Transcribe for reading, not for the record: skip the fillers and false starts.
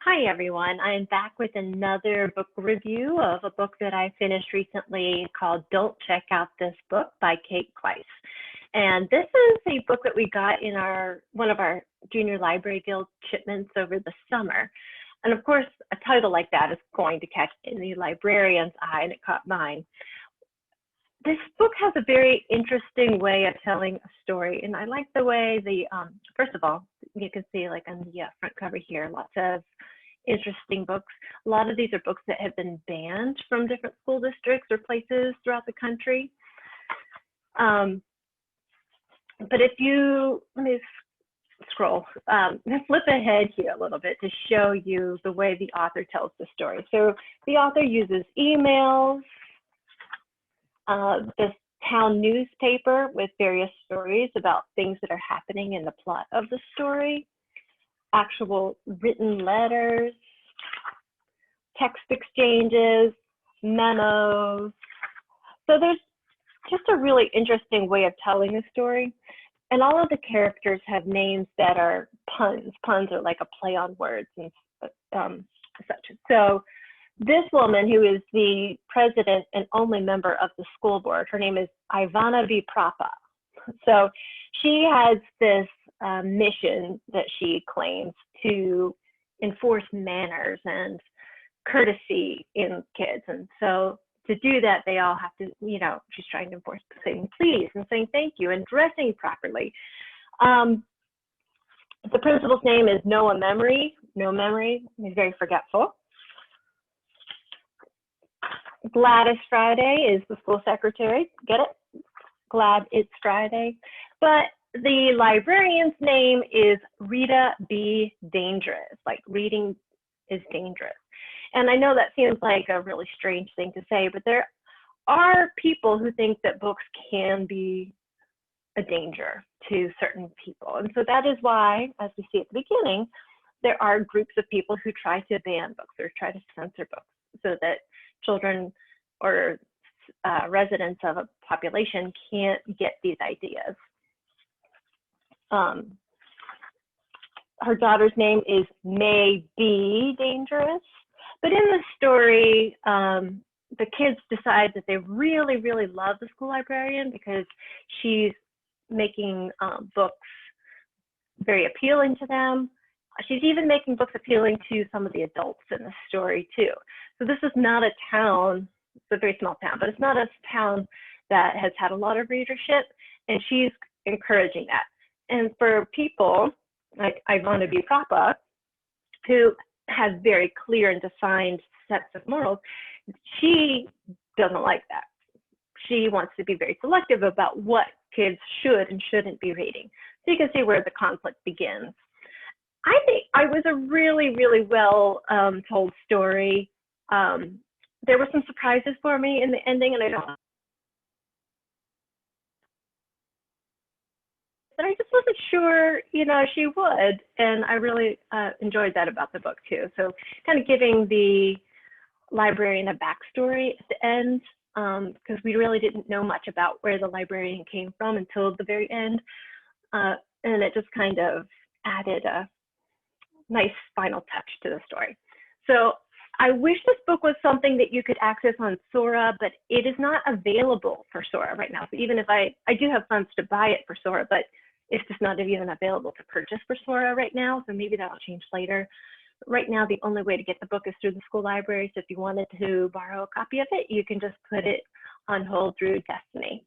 Hi, everyone. I'm back with another book review of a book that I finished recently called Don't Check Out This Book by Klise. And this is a book that we got in one of our Junior Library Guild shipments over the summer. And of course, a title like that is going to catch any librarian's eye, and it caught mine. This book has a very interesting way of telling a story, and I like the way first of all, you can see like on the front cover here, lots of interesting books. A lot of these are books that have been banned from different school districts or places throughout the country. But if you, let me scroll, flip ahead here a little bit to show you the way the author tells the story. So the author uses emails, this town newspaper with various stories about things that are happening in the plot of the story, actual written letters, text exchanges, memos. So there's just a really interesting way of telling a story. And all of the characters have names that are puns. Puns are like a play on words and such. So this woman, who is the president and only member of the school board, her name is Ivana B. Prapa. So she has this mission that she claims to enforce manners and courtesy in kids. And so to do that, they all have to, she's trying to enforce saying please and saying thank you and dressing properly. The principal's name is No Memory. He's very forgetful. Gladys Friday is the school secretary. Get it? Glad it's Friday. But the librarian's name is Rita B. Dangerous, like reading is dangerous. And I know that seems like a really strange thing to say, but there are people who think that books can be a danger to certain people. And so that is why, as we see at the beginning, there are groups of people who try to ban books or try to censor books so that children or residents of a population can't get these ideas. Her daughter's name is May B. Dangerous, but in the story, the kids decide that they really, really love the school librarian because she's making books very appealing to them. She's even making books appealing to some of the adults in the story too. So this is not a town, it's a very small town, but it's not a town that has had a lot of readership, and she's encouraging that. And for people like Ivana B. Prapa, who has very clear and defined sets of morals, she doesn't like that. She wants to be very selective about what kids should and shouldn't be reading. So you can see where the conflict begins. I think it was a really, really well told story. There were some surprises for me in the ending, and but I just wasn't sure, she would. And I really enjoyed that about the book too. So kind of giving the librarian a backstory at the end, because we really didn't know much about where the librarian came from until the very end. And it just kind of added a nice final touch to the story. So I wish this book was something that you could access on Sora, but it is not available for Sora right now. So even if I do have funds to buy it for Sora, but it's just not even available to purchase for Sora right now. So maybe that'll change later. But right now, the only way to get the book is through the school library. So if you wanted to borrow a copy of it, you can just put it on hold through Destiny.